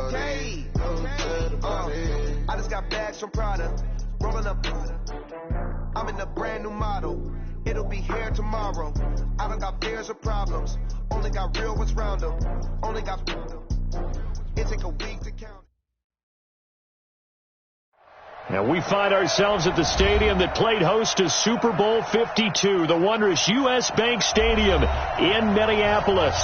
okay. I just got bags from Prada, rolling up. I'm in a brand new model. It'll be here tomorrow. I don't got fears or problems. Only got real ones round them. Only got. It take a week to count. And we find ourselves at the stadium that played host to Super Bowl 52, the wondrous U.S. Bank Stadium in Minneapolis.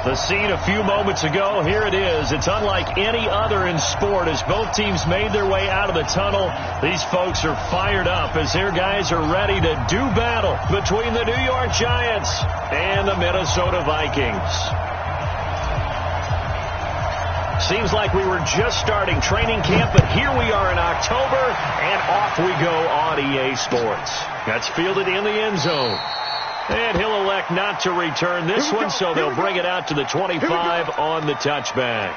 The scene a few moments ago, here it is. It's unlike any other in sport as both teams made their way out of the tunnel. These folks are fired up as their guys are ready to do battle between the New York Giants and the Minnesota Vikings. Seems like we were just starting training camp, but here we are in October, and off we go on EA Sports. That's fielded in the end zone. And he'll elect not to return this one, so they'll bring it out to the 25 on the touchback.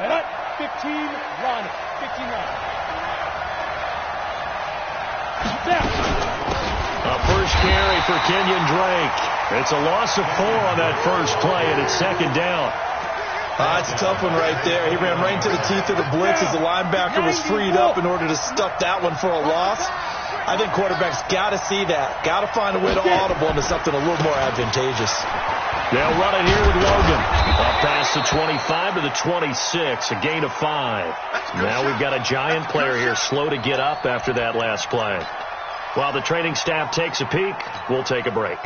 Set up, 15, run, 15 run. A first carry for Kenyon Drake. It's a loss of 4 on that first play, and it's second down. It's a tough one right there. He ran right into the teeth of the blitz as the linebacker was freed up in order to stuff that one for a loss. I think quarterbacks got to see that. Got to find a way to audible into something a little more advantageous. They'll run it here with Logan. Up past the 25 to the 26, a gain of 5. Now we've got a Giant player here slow to get up after that last play. While the training staff takes a peek, we'll take a break.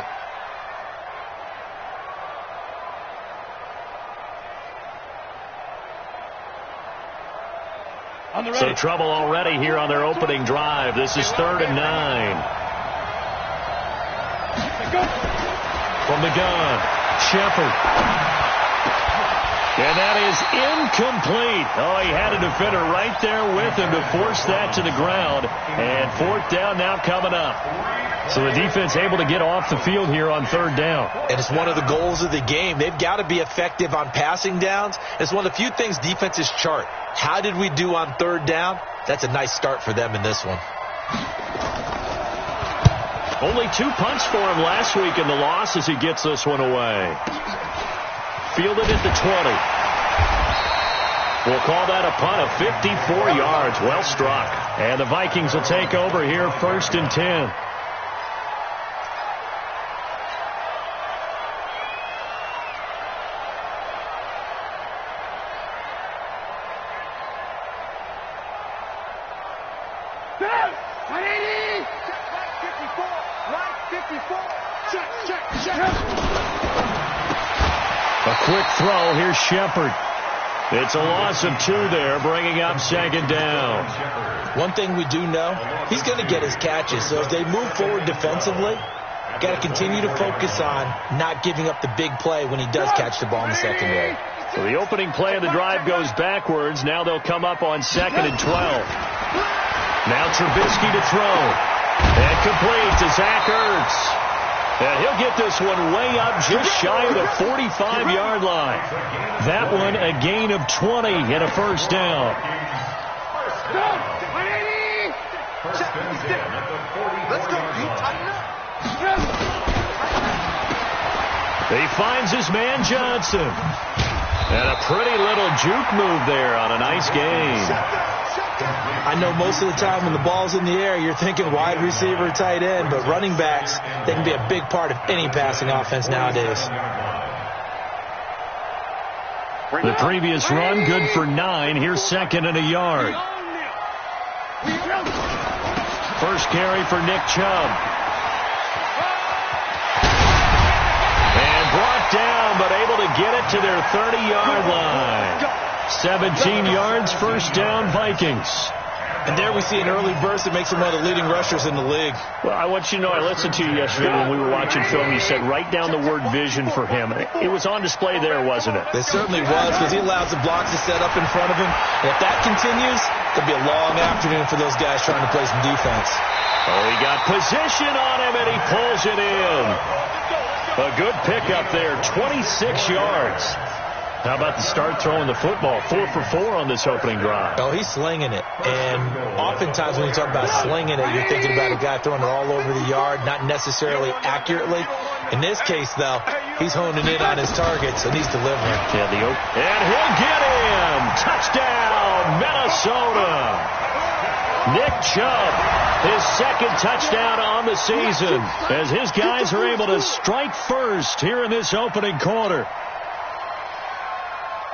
So trouble already here on their opening drive. This is 3rd and 9. From the gun, Shepard. And that is incomplete. Oh, he had a defender right there with him to force that to the ground. And 4th down now coming up. So the defense able to get off the field here on 3rd down. And it's one of the goals of the game. They've got to be effective on passing downs. It's one of the few things defenses chart. How did we do on 3rd down? That's a nice start for them in this one. Only 2 punts for him last week in the loss as he gets this one away. Fielded at the 20. We'll call that a punt of 54 yards. Well struck. And the Vikings will take over here 1st and 10. A quick throw. Here's Shepard. It's a loss of 2 there, bringing up 2nd down. One thing we do know, he's going to get his catches. So as they move forward defensively, got to continue to focus on not giving up the big play when he does catch the ball in the secondary. So the opening play of the drive goes backwards. Now they'll come up on 2nd and 12. Now Trubisky to throw. And complete to Zach Ertz. And he'll get this one way up just shy of the 45-yard line. That one a gain of 20 and a 1st down. He finds his man Johnson. And a pretty little juke move there on a nice game. I know most of the time when the ball's in the air, you're thinking wide receiver, tight end, but running backs, they can be a big part of any passing offense nowadays. The previous run, good for 9. Here's 2nd and a yard. First carry for Nick Chubb. And brought down, but able to get it to their 30-yard line. 17 yards, 1st down, Vikings. And there we see an early burst that makes him one of the leading rushers in the league. Well, I want you to know, I listened to you yesterday when we were watching film. You said write down the word vision for him. It was on display there, wasn't it? It certainly was, because he allows the blocks to set up in front of him. And if that continues, it could be a long afternoon for those guys trying to play some defense. Oh, he got position on him, and he pulls it in. A good pickup there, 26 yards. How about the start throwing the football? 4 for 4 on this opening drive. Oh, he's slinging it. And oftentimes when you talk about slinging it, you're thinking about a guy throwing it all over the yard, not necessarily accurately. In this case, though, he's honing in on his targets, and he's delivering. Yeah, and he'll get in. Touchdown, Minnesota. Nick Chubb, his second touchdown on the season, as his guys are able to strike first here in this opening quarter.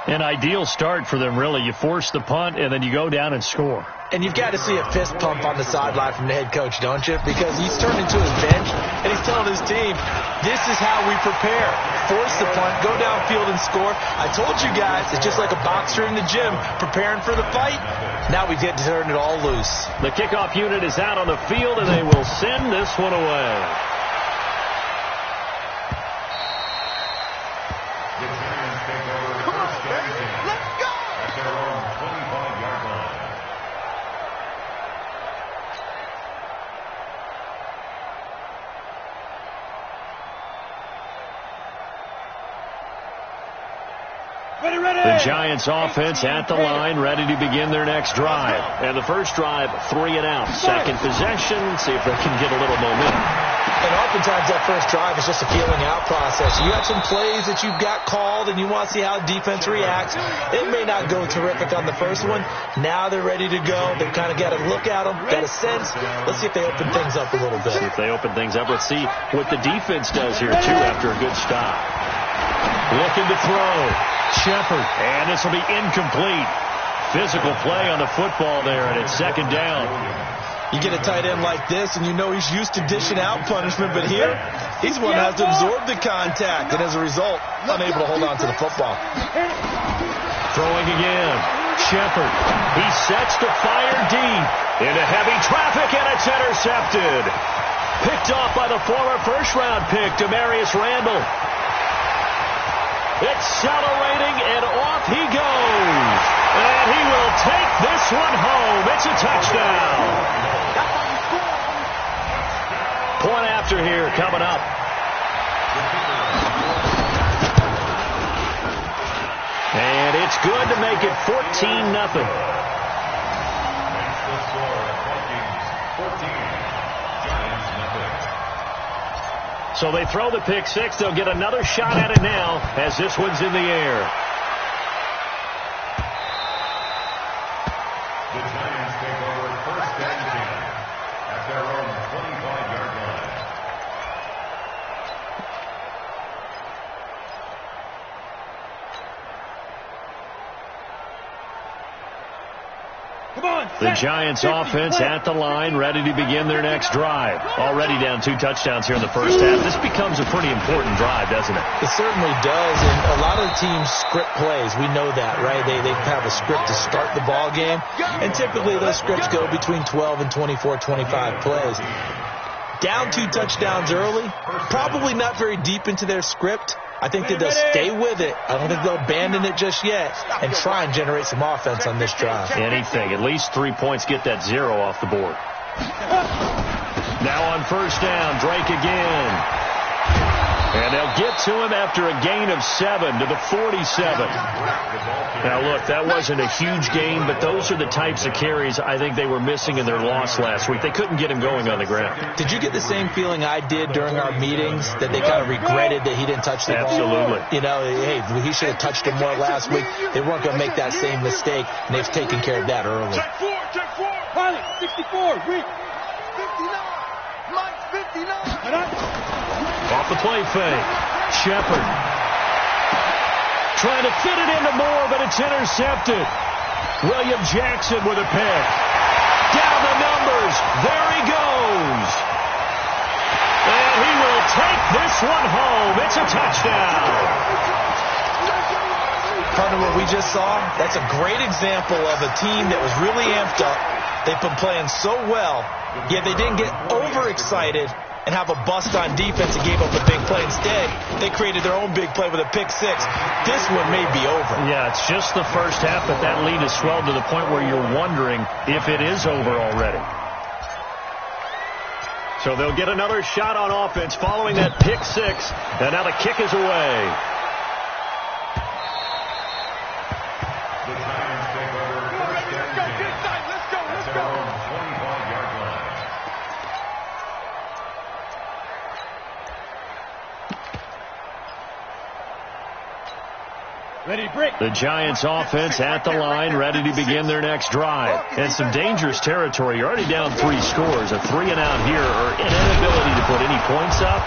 An ideal start for them, really. You force the punt, and then you go down and score. And you've got to see a fist pump on the sideline from the head coach, don't you? Because he's turned into his bench, and he's telling his team, this is how we prepare. Force the punt, go downfield and score. I told you guys, it's just like a boxer in the gym preparing for the fight. Now we get to turn it all loose. The kickoff unit is out on the field, and they will send this one away. The Giants offense at the line, ready to begin their next drive. And the first drive, 3 and out. Second possession, see if they can get a little momentum. And oftentimes that first drive is just a feeling out process. You have some plays that you've got called, and you want to see how defense reacts. It may not go terrific on the first one. Now they're ready to go. They've kind of got a look at them, got a sense. Let's see if they open things up a little bit. See if they open things up. Let's see what the defense does here, too, after a good stop. Looking to throw. Shepard, and this will be incomplete. Physical play on the football there, and it's second down. You get a tight end like this, and you know he's used to dishing out punishment, but here, he's one that has to absorb the contact, and as a result, unable to hold on to the football. Throwing again. Shepard, he sets to fire deep into heavy traffic, and it's intercepted. Picked off by the former first-round pick, Demarius Randall. Accelerating, and off he goes. And he will take this one home. It's a touchdown. Point after here coming up. And it's good to make it 14-0. So they throw the pick six. They'll get another shot at it now as this one's in the air. The Giants take over first and 10 at their own 25-yard line. The Giants offense at the line, ready to begin their next drive. Already down 2 touchdowns here in the first half. This becomes a pretty important drive, doesn't it? It certainly does, and a lot of the teams script plays. We know that, right? They have a script to start the ball game, and typically those scripts go between 12 and 24, 25 plays. Down 2 touchdowns early, probably not very deep into their script. I think that they'll stay with it. I don't think they'll abandon it just yet and try and generate some offense on this drive. Anything. At least 3 points. Get that 0 off the board. Now on first down, Drake again. And they'll get to him after a gain of 7 to the 47. Now, look, that wasn't a huge gain, but those are the types of carries I think they were missing in their loss last week. They couldn't get him going on the ground. Did you get the same feeling I did during our meetings, that they kind of regretted that he didn't touch the ball? Absolutely. You know, hey, he should have touched it more last week. They weren't going to make that same mistake, and they've taken care of that early. Check 4. Pilot, 64, weak. 59. Mike, 59. Off the play fake. Shepard trying to fit it into Moore, but it's intercepted. William Jackson with a pick. Down the numbers. There he goes. And he will take this one home. It's a touchdown. Partner, what we just saw, that's a great example of a team that was really amped up. They've been playing so well, yet they didn't get overexcited and have a bust on defense and gave up a big play. Instead, they created their own big play with a pick six. This one may be over. Yeah, it's just the first half, but that lead has swelled to the point where you're wondering if it is over already. So they'll get another shot on offense following that pick six, and now the kick is away. The Giants offense at the line, ready to begin their next drive. And some dangerous territory. You're already down 3 scores. A 3-and-out here, or an inability to put any points up.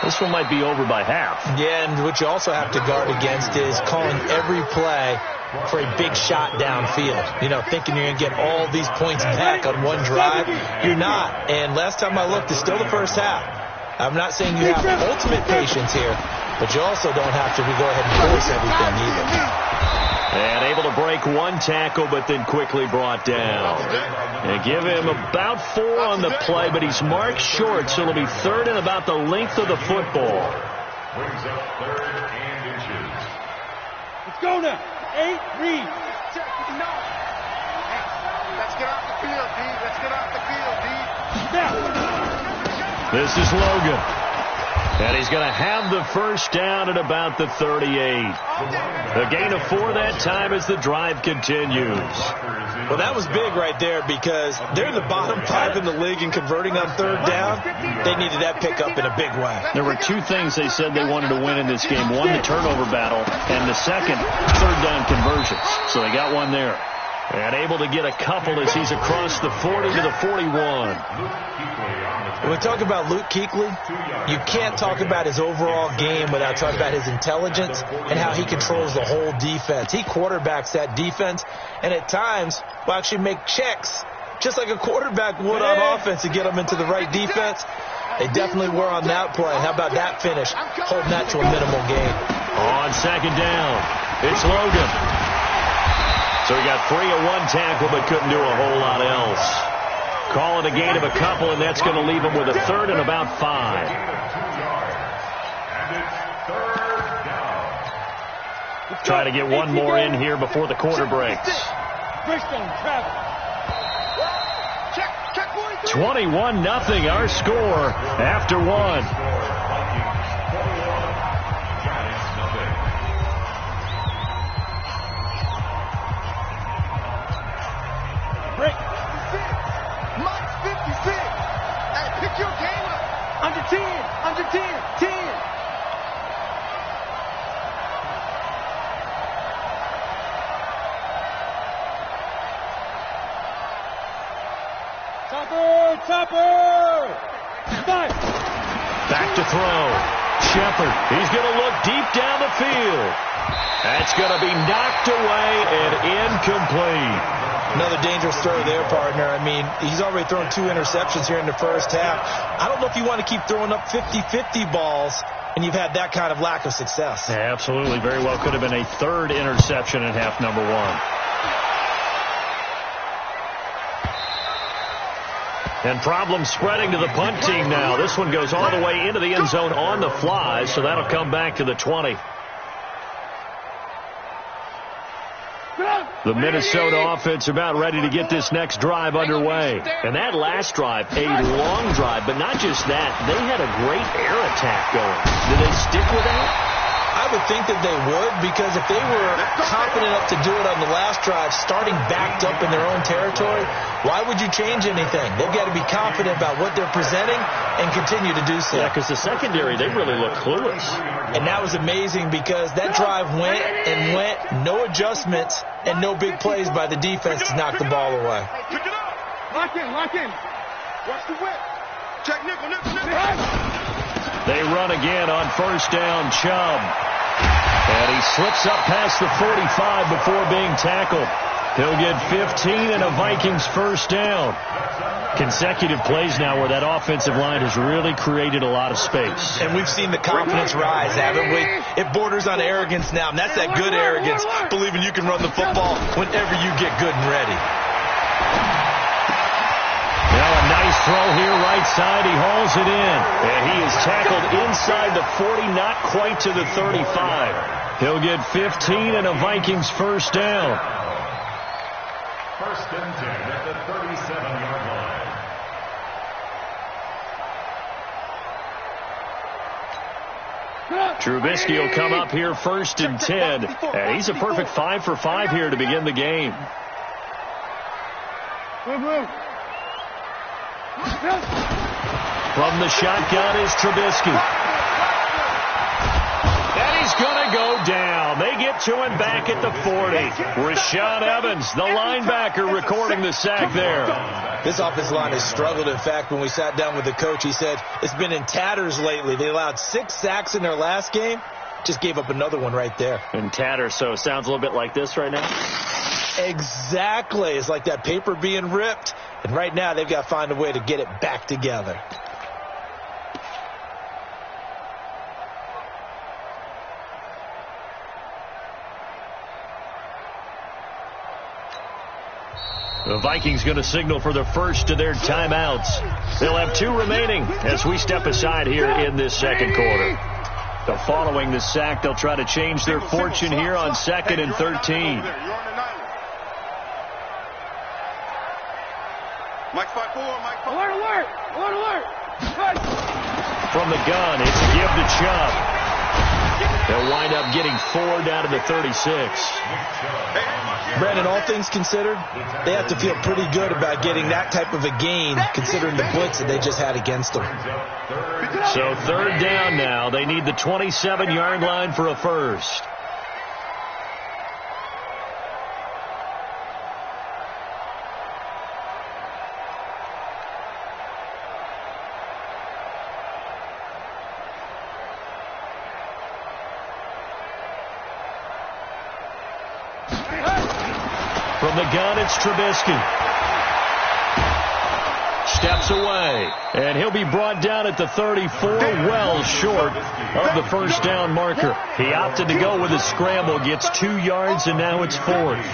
This one might be over by half. Yeah, and what you also have to guard against is calling every play for a big shot downfield. You know, thinking you're going to get all these points back on one drive. You're not. And last time I looked, it's still the first half. I'm not saying you have ultimate patience here, but you also don't have to go ahead and force everything either. And able to break one tackle, but then quickly brought down. And give him about 4 on the play, but he's marked short, so it'll be 3rd and about the length of the football. Brings up 3rd and inches. Let's go now. 8, read. Let's get off the field, D. Let's get off the field, D. Now. This is Logan. And he's going to have the first down at about the 38. A gain of 4 that time as the drive continues. Well, that was big right there because they're the bottom 5 in the league in converting on 3rd down. They needed that pickup in a big way. There were 2 things they said they wanted to win in this game. One, the turnover battle, and the second, 3rd down conversions. So they got one there. And able to get a couple as he's across the 40 to the 41. When we talk about Luke Kuechly, you can't talk about his overall game without talking about his intelligence and how he controls the whole defense. He quarterbacks that defense and at times will actually make checks just like a quarterback would on offense to get them into the right defense. They definitely were on that play. How about that finish? Holding that to a minimal gain. On 2nd down, it's Logan. So he got 3 of 1 tackle, but couldn't do a whole lot else. Call it a gain of a couple, and that's going to leave him with a 3rd and about 5. And it's 3rd down. Try to get one more in here before the quarter breaks. 21-0 our score after 1. Under 10, under 10, 10. Topper! Five. Back to throw. Shepard, he's going to look deep down the field. That's going to be knocked away and incomplete. Another dangerous throw there, partner. I mean, he's already thrown 2 interceptions here in the first half. I don't know if you want to keep throwing up 50-50 balls, and you've had that kind of lack of success. Yeah, absolutely. Very well could have been a 3rd interception in half number 1. And problems spreading to the punt team now. This one goes all the way into the end zone on the fly, so that'll come back to the 20. The Minnesota offense about ready to get this next drive underway. And that last drive, a long drive, but not just that. They had a great air attack going. Did they stick with that? I would think that they would, because if they were confident enough to do it on the last drive, starting backed up in their own territory, why would you change anything? They've got to be confident about what they're presenting and continue to do so. Yeah, because the secondary, they really look clueless. And that was amazing because that drive went and went, no adjustments and no big plays by the defense to knock the ball away. Pick it up. Lock in, lock in. Watch the whip. Check nickel, nickel, nickel. They run again on 1st down, Chubb. And he slips up past the 45 before being tackled. He'll get 15 and a Vikings first down. Consecutive plays now where that offensive line has really created a lot of space. And we've seen the confidence rise, haven't we? It borders on arrogance now, and that's that good arrogance, believing you can run the football whenever you get good and ready. Now a nice throw here right side. He hauls it in. And he is tackled inside the 40, not quite to the 35. He'll get 15 and a Vikings first down. 1st and 10 at the 37-yard line. Trubisky will come up here 1st and 10. And he's a perfect 5 for 5 here to begin the game. From the shotgun is Trubisky. And he's going to go down. They get it to him back at the 40. Rashaan Evans, the linebacker, recording the sack there. This offensive line has struggled. In fact, when we sat down with the coach, he said it's been in tatters lately. They allowed 6 sacks in their last game. Just gave up another one right there. In tatters, so it sounds a little bit like this right now? Exactly. It's like that paper being ripped. And right now, they've got to find a way to get it back together. The Vikings going to signal for the first of their timeouts. They'll have 2 remaining as we step aside here in this second quarter. So following the sack, they'll try to change their fortune here on 2nd and 13. Mike 5-4, Mike 5. Alert, alert! Alert, alert! From the gun, it's a give to Chubb. They'll wind up getting 4 down to the 36. Brandon, all things considered, they have to feel pretty good about getting that type of a gain considering the blitz that they just had against them. So 3rd down now. They need the 27-yard line for a first. From the gun, it's Trubisky. Steps away, and he'll be brought down at the 34, well short of the first down marker. He opted to go with a scramble, gets 2 yards, and now it's 4th.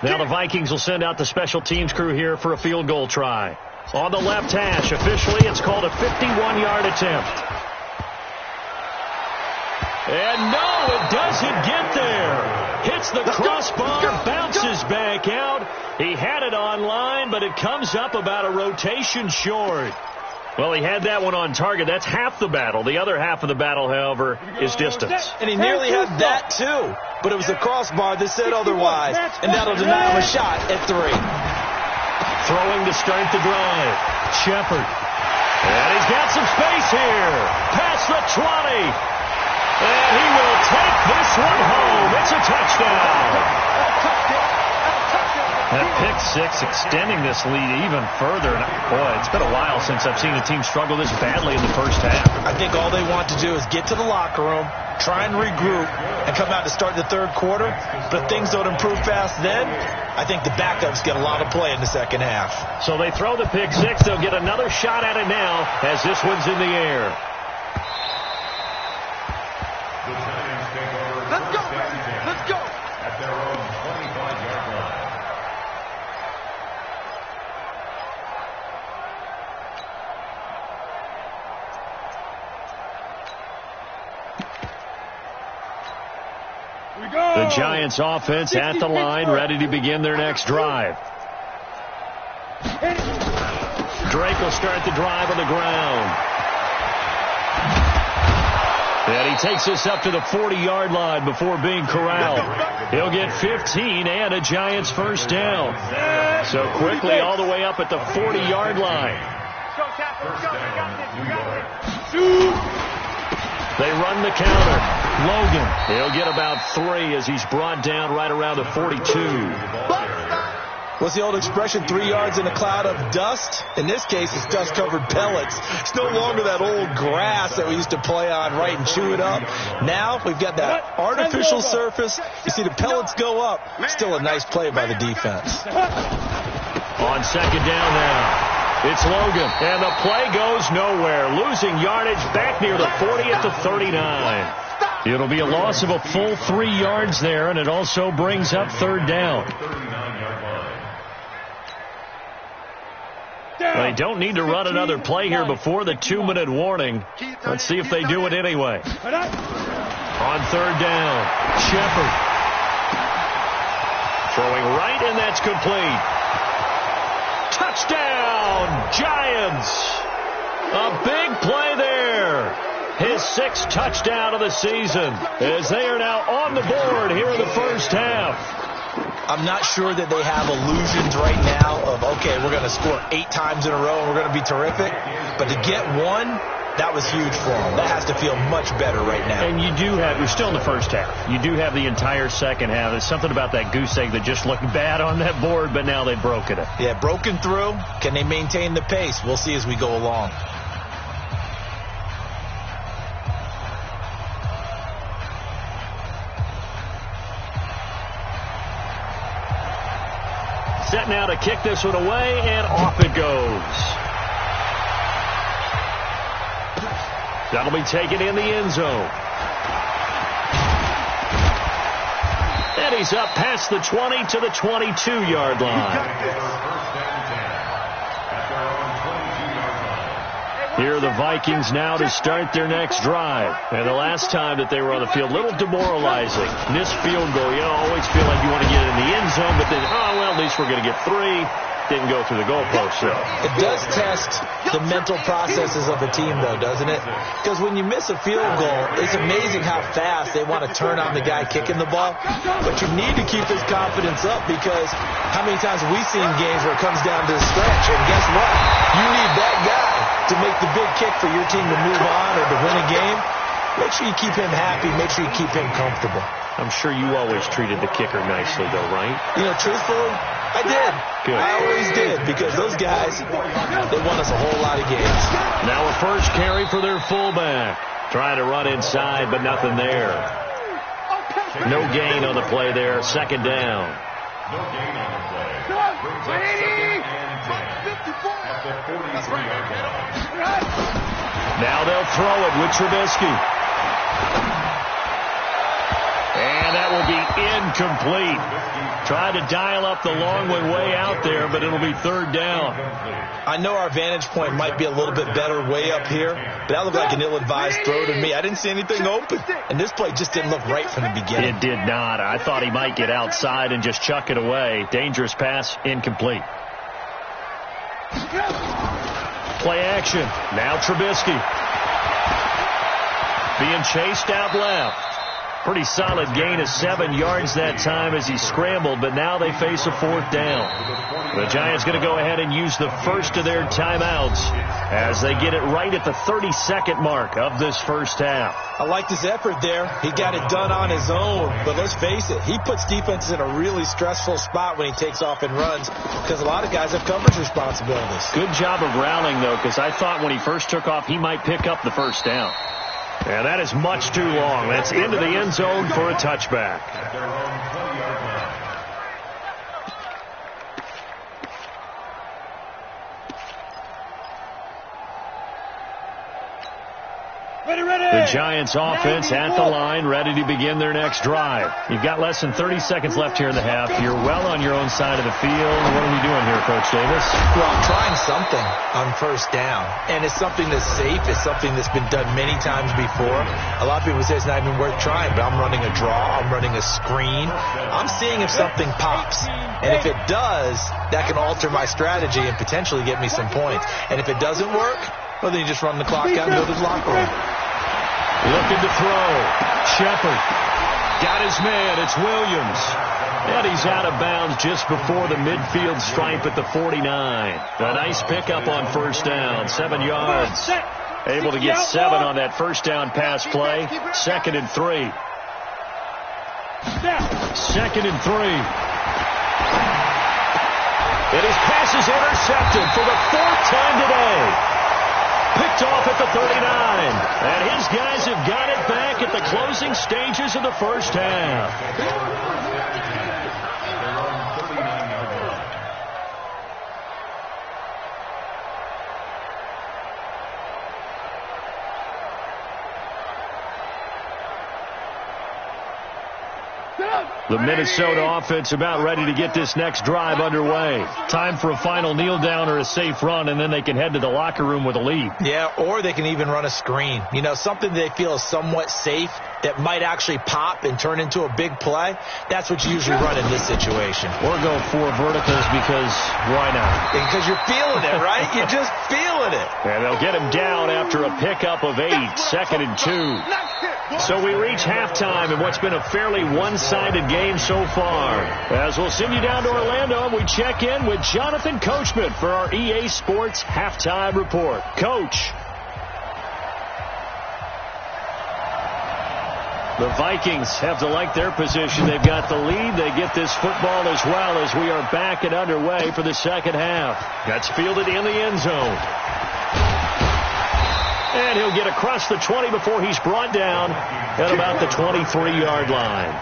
Now the Vikings will send out the special teams crew here for a field goal try. On the left hash, officially it's called a 51-yard attempt. And no, it doesn't get there. Hits the crossbar, bounces back out. He had it on line, but it comes up about a rotation short. Well, he had that one on target. That's half the battle. The other half of the battle, however, is distance. And he nearly had that, too. But it was the crossbar that said otherwise, and that'll deny him a shot at 3. Throwing to start the drive. Shepard. And he's got some space here. Past the 20. And he will take this one home. It's a touchdown. That pick 6 extending this lead even further. And boy, it's been a while since I've seen a team struggle this badly in the first half. I think all they want to do is get to the locker room, try and regroup, and come out to start the 3rd quarter. But if things don't improve fast then, I think the backups get a lot of play in the second half. So they throw the pick 6. They'll get another shot at it now as this one's in the air. Let's go, let's go. At their own 25-yard line. We go. The Giants offense at the line, ready to begin their next drive. Drake will start the drive on the ground. And he takes this up to the 40-yard line before being corralled. He'll get 15 and a Giants first down. So quickly all the way up at the 40-yard line. They run the counter. Logan, he'll get about 3 as he's brought down right around the 42. What's the old expression, 3 yards in a cloud of dust? In this case, it's dust-covered pellets. It's no longer that old grass that we used to play on, right, and chew it up. Now we've got that artificial surface. You see the pellets go up. Still a nice play by the defense. On 2nd down now. It's Logan, and the play goes nowhere. Losing yardage back near the 40 at the 39. It'll be a loss of a full 3 yards there, and it also brings up 3rd down. They don't need to run another play here before the 2-minute warning. Let's see if they do it anyway. On 3rd down, Shepard. Throwing right, and that's complete. Touchdown, Giants. A big play there. His 6th touchdown of the season as they are now on the board here in the first half. I'm not sure that they have illusions right now of, okay, we're going to score 8 times in a row and we're going to be terrific. But to get 1, That was huge for them. That has to feel much better right now. And you're still in the first half. You do have the entire second half. There's something about that goose egg that just looked bad on that board, but now they've broken it. Yeah, broken through. Can they maintain the pace? We'll see as we go along. Set now to kick this one away, and off it goes. That'll be taken in the end zone. And he's up past the 20 to the 22-yard line. Here are the Vikings now to start their next drive. And the last time that they were on the field, a little demoralizing. Missed field goal. You always feel like you want to get in the end zone, but then, at least we're going to get 3. Didn't go through the goalpost, though. It does test the mental processes of the team, though, doesn't it? Because when you miss a field goal, it's amazing how fast they want to turn on the guy kicking the ball. But you need to keep his confidence up, because how many times have we seen games where it comes down to the stretch? And guess what? You need that guy to make the big kick for your team to move on or to win a game. Make sure you keep him happy. Make sure you keep him comfortable. I'm sure you always treated the kicker nicely, though, right? Truthfully, I did. Good. I always did, because those guys, they won us a whole lot of games. Now a first carry for their fullback. Trying to run inside, but nothing there. No gain on the play there. Second down. No gain on the play. Brings up second and 10 at the 43-yard line. Now they'll throw it with Trubisky. And that will be incomplete. Tried to dial up the long one way out there, but it'll be third down. I know our vantage point might be a little bit better way up here, but that looked like an ill-advised throw to me. I didn't see anything open, and this play just didn't look right from the beginning. It did not. I thought he might get outside and just chuck it away. Dangerous pass, incomplete. Play action. Now Trubisky. Being chased out left. Pretty solid gain of 7 yards that time as he scrambled, but now they face a fourth down. The Giants going to go ahead and use the first of their timeouts as they get it right at the 32nd mark of this first half. I liked his effort there. He got it done on his own, but let's face it, he puts defenses in a really stressful spot when he takes off and runs, because a lot of guys have coverage responsibilities. Good job of rallying, though, because I thought when he first took off, he might pick up the first down. And that is much too long. That's into the end zone for a touchback. The Giants offense at the line, ready to begin their next drive. You've got less than 30 seconds left here in the half. You're well on your own side of the field. What are we doing here, Coach Davis? Well, I'm trying something on first down, and it's something that's safe. It's something that's been done many times before. A lot of people say it's not even worth trying, but I'm running a draw. I'm running a screen. I'm seeing if something pops, and if it does, that can alter my strategy and potentially get me some points. And if it doesn't work, well, then you just run the clock out and go to the locker room. Looking to throw. Shepard got his man. It's Williams. And he's out of bounds just before the midfield stripe at the 49. A nice pickup on first down. 7 yards. Able to get 7 on that first down pass play. 2nd and 3. 2nd and 3. And his pass is intercepted for the 4th time today. Picked off at the 39. And his guys have got it back at the closing stages of the first half. The Minnesota offense about ready to get this next drive underway. Time for a final kneel down or a safe run, and then they can head to the locker room with a lead. Yeah, or they can even run a screen. You know, something they feel is somewhat safe that might actually pop and turn into a big play. That's what you usually run in this situation. Or go 4 verticals because why not? Because you're feeling it, right? You're just feeling it. And they'll get him down after a pickup of 8. 2nd and 2. So we reach halftime in what's been a fairly one-sided game so far. As we'll send you down to Orlando, and we check in with Jonathan Coachman for our EA Sports Halftime Report. Coach. The Vikings have to like their position. They've got the lead. They get this football as well as we are back and underway for the second half. That's fielded in the end zone. And he'll get across the 20 before he's brought down at about the 23-yard line.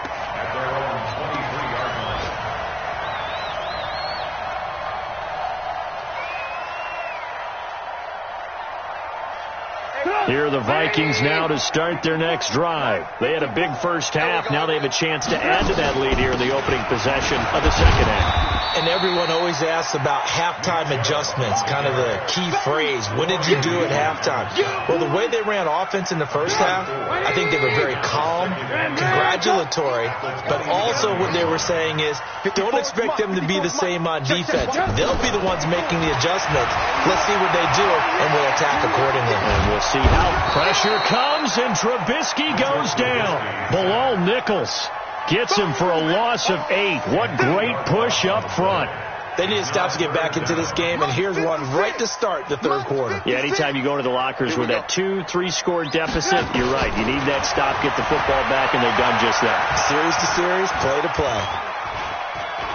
Here are the Vikings now to start their next drive. They had a big first half. Now they have a chance to add to that lead here in the opening possession of the second half. And everyone always asks about halftime adjustments, kind of the key phrase. What did you do at halftime? Well, the way they ran offense in the first half, I think they were very calm, congratulatory, but also what they were saying is, don't expect them to be the same on defense. They'll be the ones making the adjustments. Let's see what they do, and we'll attack accordingly. And we'll see how pressure comes, and Trubisky goes down. Bilal Nichols gets him for a loss of 8. What great push up front. They need to stop to get back into this game, and here's one right to start the third quarter. Yeah, anytime you go into the lockers with that 2-3 score deficit, you're right. You need that stop, get the football back, and they've done just that. Series to series, play to play.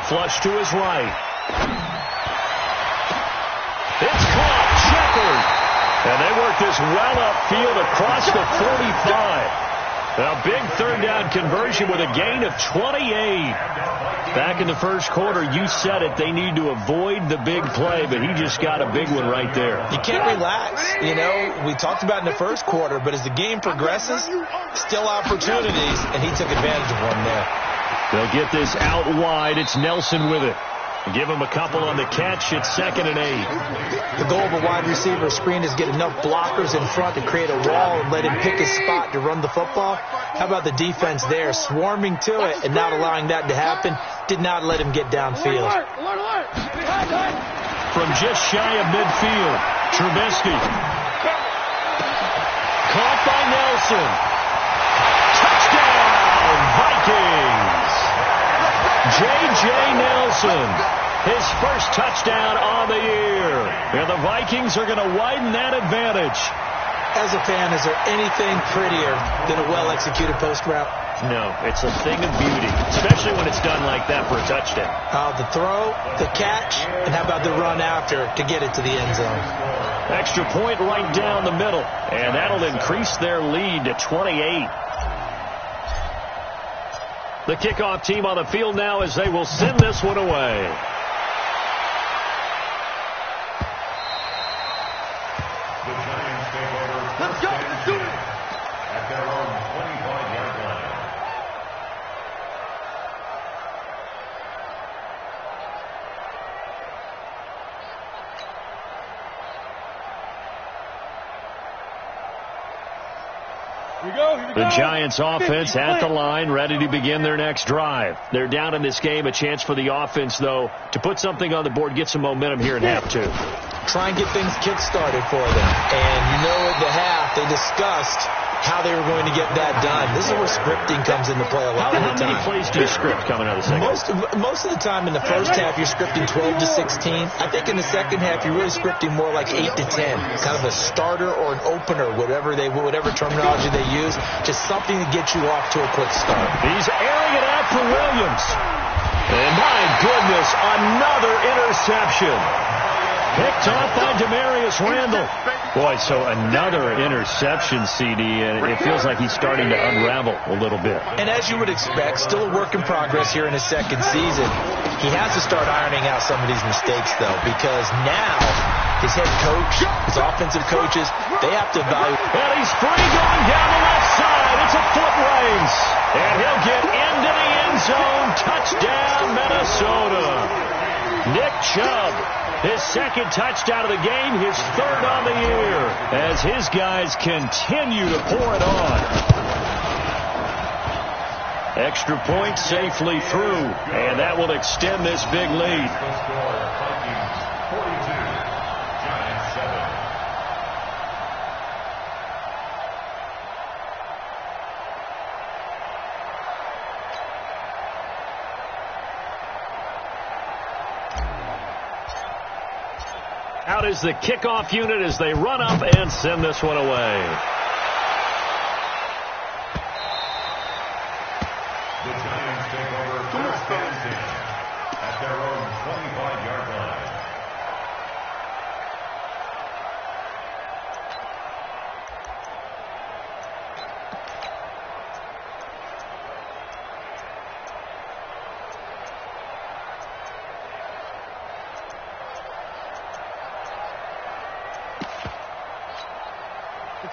Flush to his right. It's caught. Shepard. And they work this well upfield across the 45. A big third down conversion with a gain of 28. Back in the first quarter, you said it, they need to avoid the big play, but he just got a big one right there. You can't relax. You know, we talked about in the first quarter, but as the game progresses, still opportunities, and he took advantage of one there. They'll get this out wide. It's Nelson with it. Give him a couple on the catch. It's 2nd and 8. The goal of a wide receiver screen is get enough blockers in front to create a wall and let him pick his spot to run the football. How about the defense there, swarming to it and not allowing that to happen? Did not let him get downfield. From just shy of midfield, Trubisky. Caught by Nelson. Touchdown, Vikings. J.J. Nelson, his first touchdown on the year. And the Vikings are going to widen that advantage. As a fan, is there anything prettier than a well-executed post route? No, it's a thing of beauty, especially when it's done like that for a touchdown. The throw, the catch, and how about the run after to get it to the end zone? Extra point right down the middle, and that'll increase their lead to 28. The kickoff team on the field now as they will send this one away. The Giants take over. Let's go. Let's do it. At their own 25-yard line. The Giants offense at the line, ready to begin their next drive. They're down in this game. A chance for the offense, though, to put something on the board, get some momentum here in half 2. Try and get things kick-started for them. And you know at the half, they discussed how they were going to get that done. This is where scripting comes into play a lot of the time. How many plays do you script coming out of the second half? Most of the time in the first half, you're scripting 12 to 16. I think in the second half, you're really scripting more like 8 to 10. Kind of a starter or an opener, whatever terminology they use. Just something to get you off to a quick start. He's airing it out for Williams. And my goodness, another interception. Picked off by Demarius Randall. Boy, so another interception, CD, and it feels like he's starting to unravel a little bit. And as you would expect, still a work in progress here in his second season. He has to start ironing out some of these mistakes, though, because now his head coach, his offensive coaches, they have to evaluate. And he's free going down the left side. It's a foot race. And he'll get into the end zone. Touchdown, Minnesota. Nick Chubb, his second touchdown of the game, his third on the year, as his guys continue to pour it on. Extra point safely through, and that will extend this big lead. Vikings 42, Giants 7. Out is the kickoff unit as they run up and send this one away.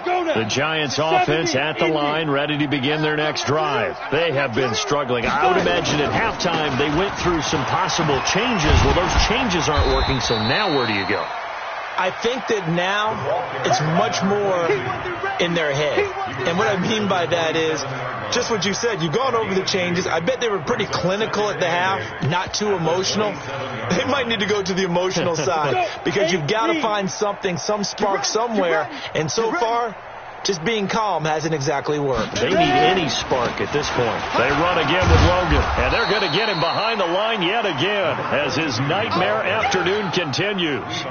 The Giants offense at the line, ready to begin their next drive. They have been struggling. I would imagine at halftime they went through some possible changes. Well, those changes aren't working, so now where do you go? I think that now it's much more in their head. And what I mean by that is just what you said. You've gone over the changes. I bet they were pretty clinical at the half, not too emotional. They might need to go to the emotional side because you've got to find something, some spark somewhere. And so far, just being calm hasn't exactly worked. They need any spark at this point. They run again with Logan, and they're going to get him behind the line yet again as his nightmare afternoon continues.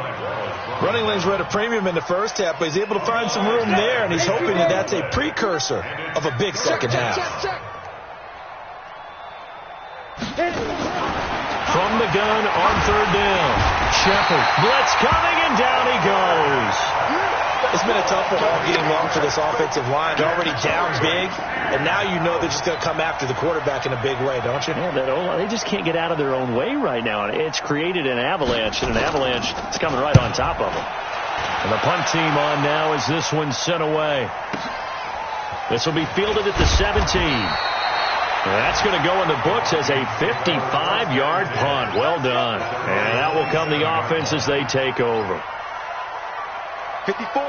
Running lanes were at a premium in the first half, but he's able to find some room there, and he's hoping that that's a precursor of a big second half. From the gun on third down, Shepard. Blitz coming, and down he goes. It's been a tough one all game long for this offensive line. They're already down big, and now you know they're just going to come after the quarterback in a big way, don't you? Yeah, they just can't get out of their own way right now. It's created an avalanche, and an avalanche is coming right on top of them. And the punt team on now as this one's sent away. This will be fielded at the 17. That's going to go in the books as a 55-yard punt. Well done. And that will come the offense as they take over.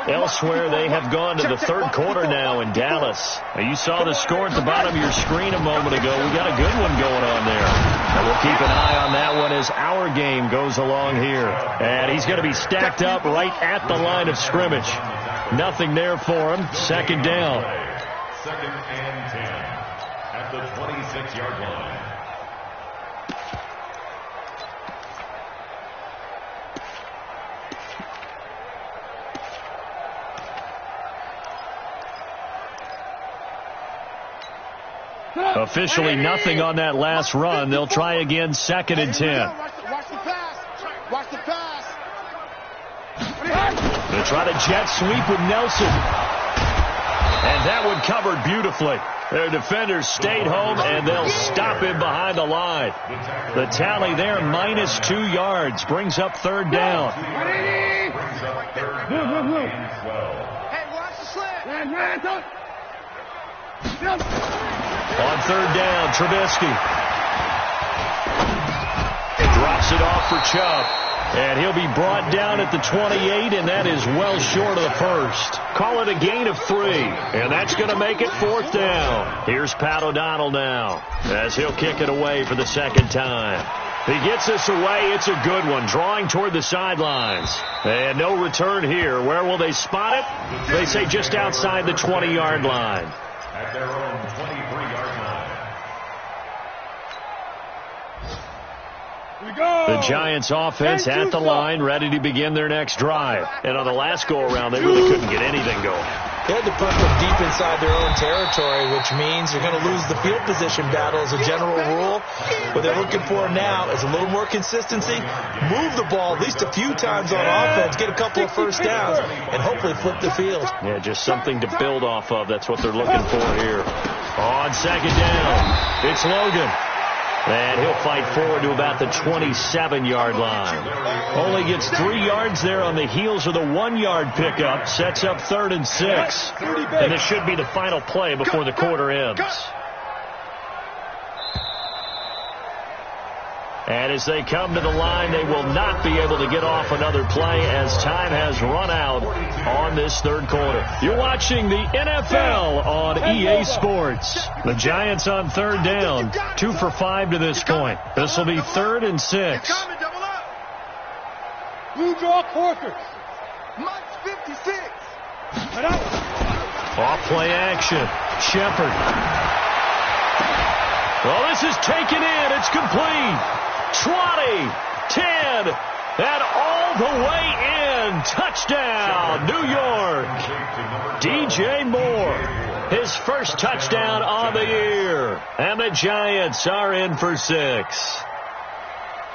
Elsewhere, they have gone to the third quarter now in Dallas. Now, you saw the score at the bottom of your screen a moment ago. We got a good one going on there. And we'll keep an eye on that one as our game goes along here. And he's going to be stacked up right at the line of scrimmage. Nothing there for him. Second down. Second and 10 at the 26-yard line. Officially nothing on that last run. They'll try again, second and 10. Watch the pass. Watch the pass. They try to jet sweep with Nelson. And that one covered beautifully. Their defenders stayed home, and they'll stop him behind the line. The tally there, -2 yards, brings up third down. Hey, watch the slant. On third down, Trubisky drops it off for Chubb. And he'll be brought down at the 28, and that is well short of the first. Call it a gain of 3, and that's going to make it fourth down. Here's Pat O'Donnell now as he'll kick it away for the second time. He gets this away. It's a good one, drawing toward the sidelines. And no return here. Where will they spot it? They say just outside the 20-yard line. At their own 23-yard line. The Giants offense at the line, ready to begin their next drive. And on the last go-around, they really couldn't get anything going. They had to put them deep inside their own territory, which means you're going to lose the field position battle as a general rule. What they're looking for now is a little more consistency, move the ball at least a few times on offense, get a couple of first downs, and hopefully flip the field. Yeah, just something to build off of. That's what they're looking for here. On second down, it's Logan. And he'll fight forward to about the 27-yard line. Only gets 3 yards there on the heels of the 1-yard pickup. Sets up 3rd and 6. And this should be the final play before the quarter ends. And as they come to the line, they will not be able to get off another play as time has run out on this third quarter. You're watching the NFL on EA Sports. The Giants on third down, 2 for 5 to this point. This will be 3rd and 6. Blue draw quarters. Mike's 56. Off play action. Shepard. Well, this is taken in. It's complete. 20, 10, and all the way in. Touchdown, New York. DJ Moore, his first touchdown on the year. And the Giants are in for 6.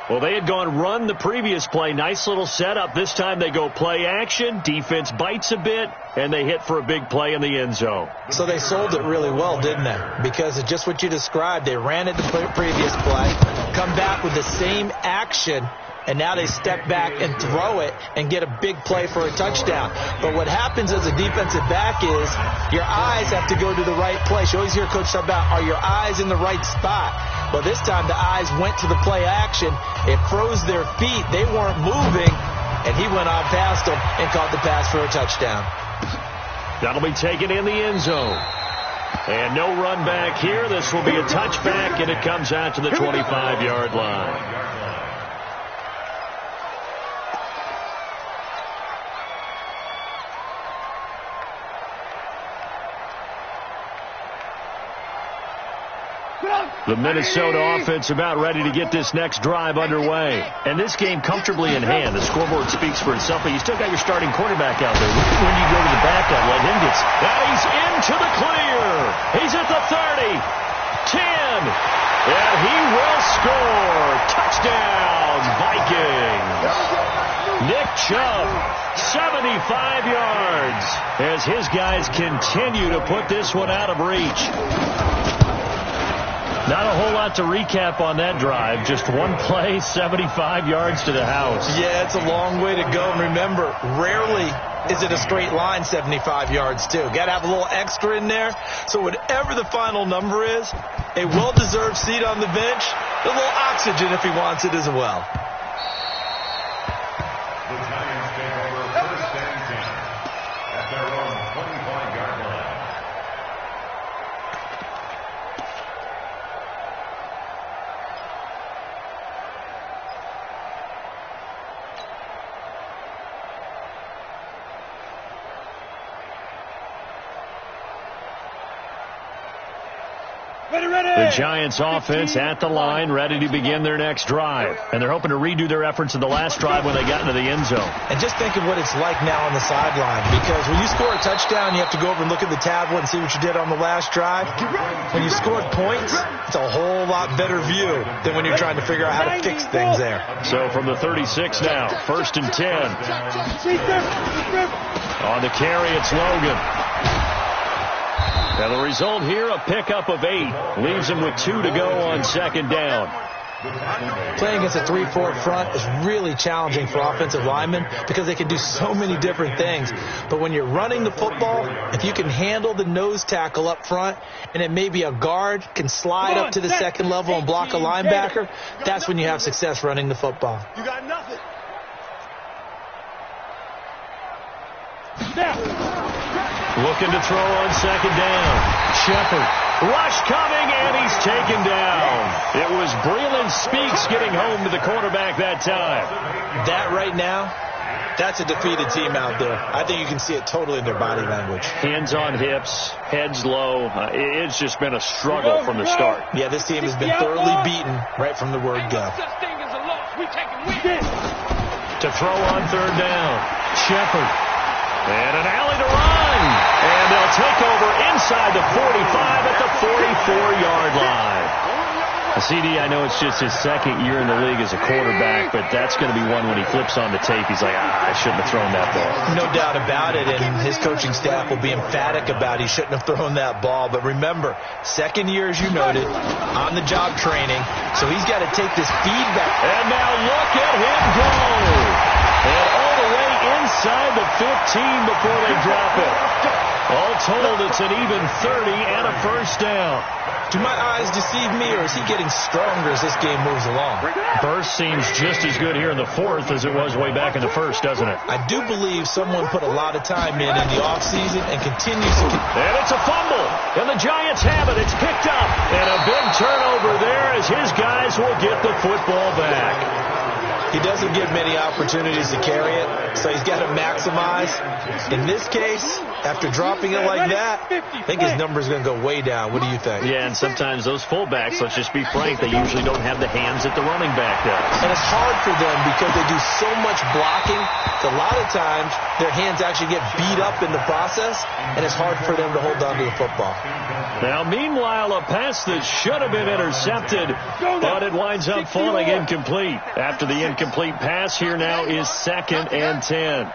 Well, they had gone run the previous play. Nice little setup. This time they go play action. Defense bites a bit, and they hit for a big play in the end zone. So they sold it really well, didn't they? Because it's just what you described. They ran it the previous play, come back with the same action, and now they step back and throw it and get a big play for a touchdown. But what happens as a defensive back is your eyes have to go to the right place. You always hear Coach talk about, are your eyes in the right spot? Well, this time the eyes went to the play action. It froze their feet. They weren't moving, and he went on past them and caught the pass for a touchdown. That'll be taken in the end zone. And no run back here. This will be a touchback, and it comes out to the 25-yard line. The Minnesota offense about ready to get this next drive underway. And this game comfortably in hand. The scoreboard speaks for itself, but you still got your starting quarterback out there. When you go to the backup, let him get... Now he's into the clear. He's at the 30, 10, and he will score. Touchdown, Vikings. Nick Chubb, 75 yards, as his guys continue to put this one out of reach. Not a whole lot to recap on that drive. Just one play, 75 yards to the house. Yeah, it's a long way to go. And remember, rarely is it a straight line 75 yards, too. Got to have a little extra in there. So whatever the final number is, a well-deserved seat on the bench, a little oxygen if he wants it as well. The Giants take over first and 10 at their own 25-yard line. The Giants offense at the line, ready to begin their next drive. And they're hoping to redo their efforts in the last drive when they got into the end zone. And just think of what it's like now on the sideline. Because when you score a touchdown, you have to go over and look at the tablet and see what you did on the last drive. When you scored points, it's a whole lot better view than when you're trying to figure out how to fix things there. So from the 36 now, first and 10. On the carry, it's Logan. Now the result here, a pickup of 8. Leaves him with 2 to go on second down. Playing against a 3-4 front is really challenging for offensive linemen because they can do so many different things. But when you're running the football, if you can handle the nose tackle up front and it may be a guard can slide up to the second level and block a linebacker, that's when you have success running the football. You got nothing. Looking to throw on second down. Shepard. Rush coming, and he's taken down. It was Breland Speaks getting home to the quarterback that time. That right now, that's a defeated team out there. I think you can see it totally in their body language. Hands on hips, heads low. It's just been a struggle from the start. Yeah, this team has been thoroughly beaten right from the word go. To throw on third down. Shepard. And an alley to run. And they'll take over inside the 45 at the 44-yard line. CD, I know it's just his second year in the league as a quarterback, but that's going to be one when he flips on the tape. He's like, I shouldn't have thrown that ball. No doubt about it, and his coaching staff will be emphatic about he shouldn't have thrown that ball. But remember, second year, as you noted, on-the-job training, so he's got to take this feedback. And now look at him go. And all the way inside the 15 before they drop it. All told, it's an even 30 and a first down. Do my eyes deceive me, or is he getting stronger as this game moves along? Burst seems just as good here in the fourth as it was way back in the first, doesn't it? I do believe someone put a lot of time in the offseason and continues to... And it's a fumble, and the Giants have it. It's picked up, and a big turnover there as his guys will get the football back. He doesn't get many opportunities to carry it, so he's got to maximize. In this case, after dropping it like that, I think his number's going to go way down. What do you think? Yeah, and sometimes those fullbacks, let's just be frank, they usually don't have the hands that the running back does. And it's hard for them because they do so much blocking. A lot of times, their hands actually get beat up in the process, and it's hard for them to hold on to the football. Now, meanwhile, a pass that should have been intercepted, but it winds up falling incomplete. After the incomplete pass, here now is second and 10.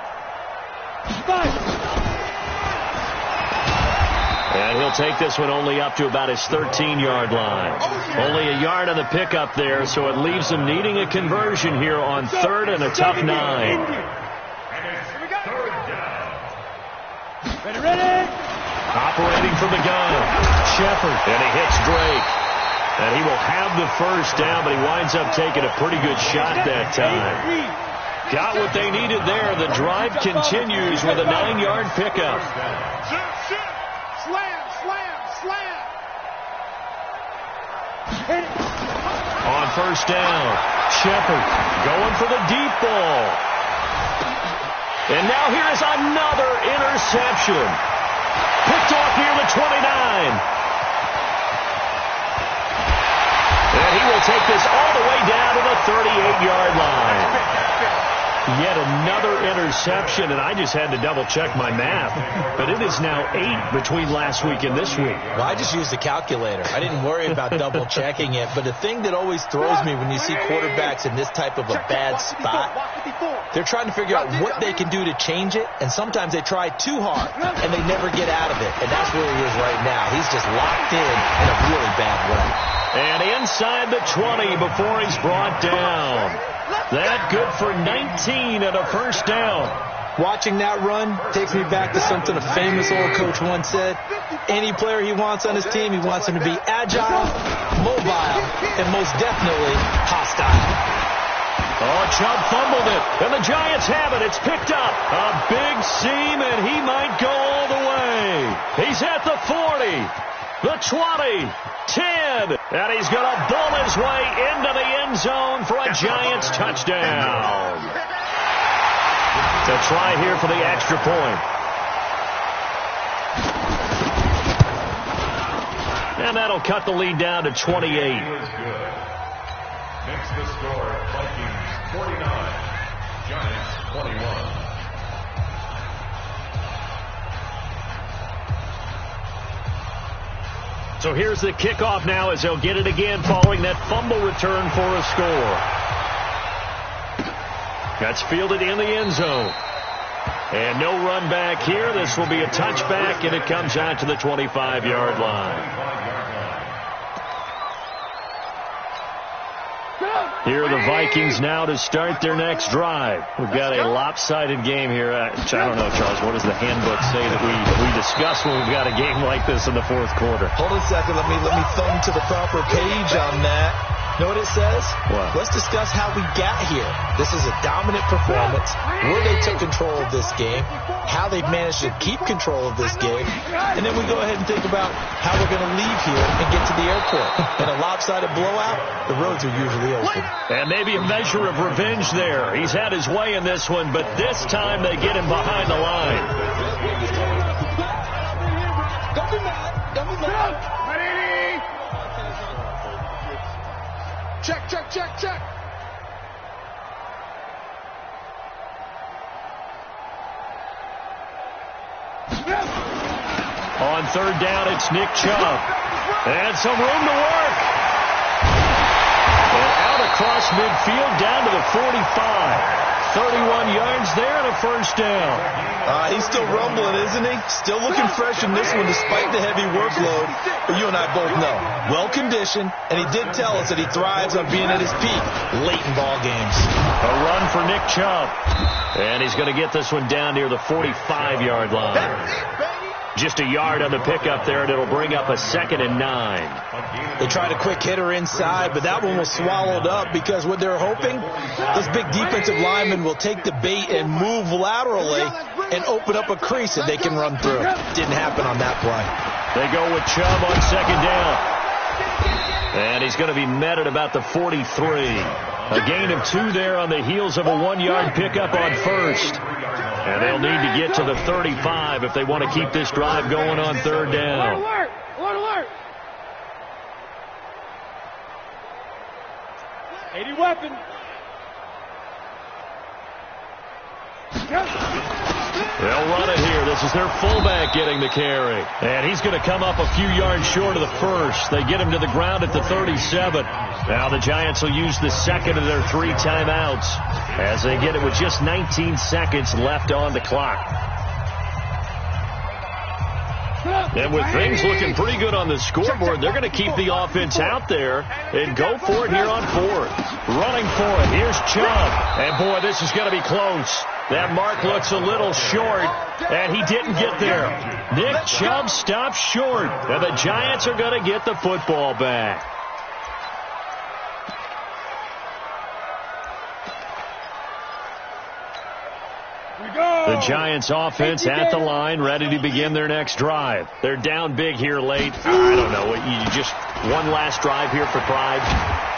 And he'll take this one only up to about his 13-yard line. Only a yard on the pickup there, so it leaves him needing a conversion here on 3rd and a tough 9. Ready. Operating from the gun, Shepard, and he hits Drake. And he will have the first down, but he winds up taking a pretty good shot that time. Got what they needed there. The drive continues with a 9-yard pickup. Slam. On first down, Shepard going for the deep ball. And now here is another interception. Picked off near the 29. And he will take this all the way down to the 38-yard line. Yet another interception, and I just had to double-check my math. But it is now 8 between last week and this week. Well, I just used a calculator. I didn't worry about double-checking it. But the thing that always throws me when you see quarterbacks in this type of a bad spot, they're trying to figure out what they can do to change it, and sometimes they try too hard, and they never get out of it. And that's where he is right now. He's just locked in a really bad way. And inside the 20 before he's brought down. That good for 19 and a first down. Watching that run takes me back to something a famous old coach once said. Any player he wants on his team, he wants him to be agile, mobile, and most definitely hostile. Oh, Chubb fumbled it, and the Giants have it. It's picked up. A big seam, and he might go all the way. He's at the 40, the 20, 10, and he's going to bull his way into the end zone for a Giants touchdown. To try here for the extra point. And that'll cut the lead down to 28. Next the score, Vikings 49, Giants 21. So here's the kickoff now as they'll get it again following that fumble return for a score. That's fielded in the end zone. And no run back here. This will be a touchback, and it comes out to the 25-yard line. Here are the Vikings now to start their next drive. We've got a lopsided game here. I don't know, Charles, what does the handbook say that we discuss when we've got a game like this in the fourth quarter? Hold a second. Let me thumb to the proper page on that. You know what it says? What? Let's discuss how we got here. This is a dominant performance, where they took control of this game, how they've managed to keep control of this game, and then we go ahead and think about how we're going to leave here and get to the airport. In a lopsided blowout, the roads are usually open. And maybe a measure of revenge there. He's had his way in this one, but this time they get him behind the line. Don't be mad. Ready? Check. On third down, it's Nick Chubb. And some room to work. And out across midfield, down to the 45. 31 yards there and a first down. He's still rumbling, isn't he? Still looking fresh in this one despite the heavy workload. But you and I both know, well-conditioned, and he did tell us that he thrives on being at his peak late in ball games. A run for Nick Chubb. And he's going to get this one down near the 45-yard line. Just a yard on the pickup there, and it'll bring up a 2nd and 9. They tried a quick hitter inside, but that one was swallowed up because what they're hoping, this big defensive lineman will take the bait and move laterally and open up a crease that they can run through. Didn't happen on that play. They go with Chubb on 2nd down. And he's going to be met at about the 43. A gain of 2 there on the heels of a 1-yard pickup on first. And they'll need to get to the 35 if they want to keep this drive going on third down. Alert! 80 weapon. They'll run it here. This is their fullback getting the carry. And he's going to come up a few yards short of the first. They get him to the ground at the 37. Now the Giants will use the second of their 3 timeouts as they get it with just 19 seconds left on the clock. And with things looking pretty good on the scoreboard, they're going to keep the offense out there and go for it here on fourth. Running for it. Here's Chubb. And, boy, this is going to be close. That mark looks a little short, and he didn't get there. Nick Chubb stopped short, and the Giants are going to get the football back. The Giants offense at the line, ready to begin their next drive. They're down big here late. I don't know. You just one last drive here for pride.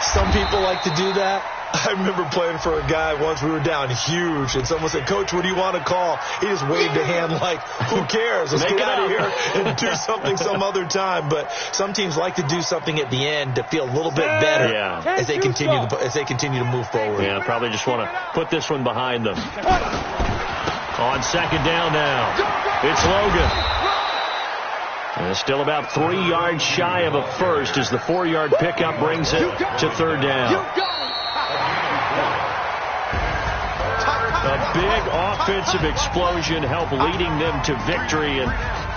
Some people like to do that. I remember playing for a guy once. We were down huge, and someone said, "Coach, what do you want to call?" He just waved a hand like, "Who cares? Let's get out of here and do something some other time." But some teams like to do something at the end to feel a little bit better as they continue to move forward. Yeah, probably just want to put this one behind them. On second down now, it's Logan. And still about 3 yards shy of a first as the 4-yard pickup brings it to third down. A big offensive explosion helped leading them to victory. And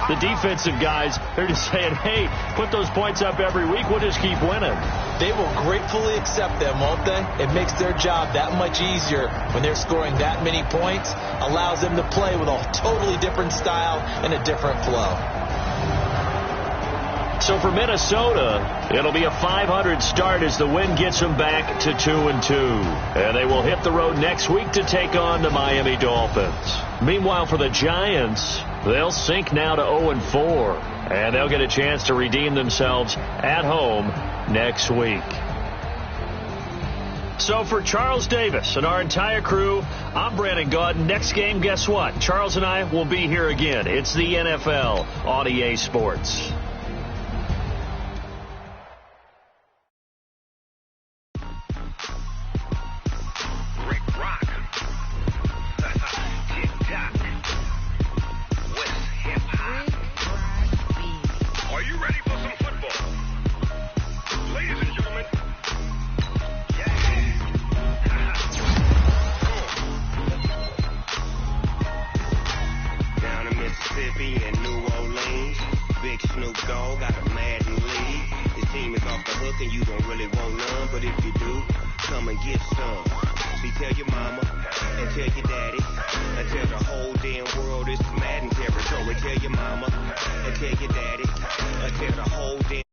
the defensive guys, they're just saying, hey, put those points up every week. We'll just keep winning. They will gratefully accept them, won't they? It makes their job that much easier when they're scoring that many points. Allows them to play with a totally different style and a different flow. So for Minnesota, it'll be a 500 start as the win gets them back to 2-2. And they will hit the road next week to take on the Miami Dolphins. Meanwhile, for the Giants, they'll sink now to 0-4. And they'll get a chance to redeem themselves at home next week. So for Charles Davis and our entire crew, I'm Brandon Gaudin. Next game, guess what? Charles and I will be here again. It's the NFL on EA Sports. And New Orleans, Big Snoop Dogg got a Madden league. His team is off the hook and you don't really want none, but if you do, come and get some. See, tell your mama and tell your daddy and tell the whole damn world it's Madden territory. Tell your mama and tell your daddy and tell the whole damn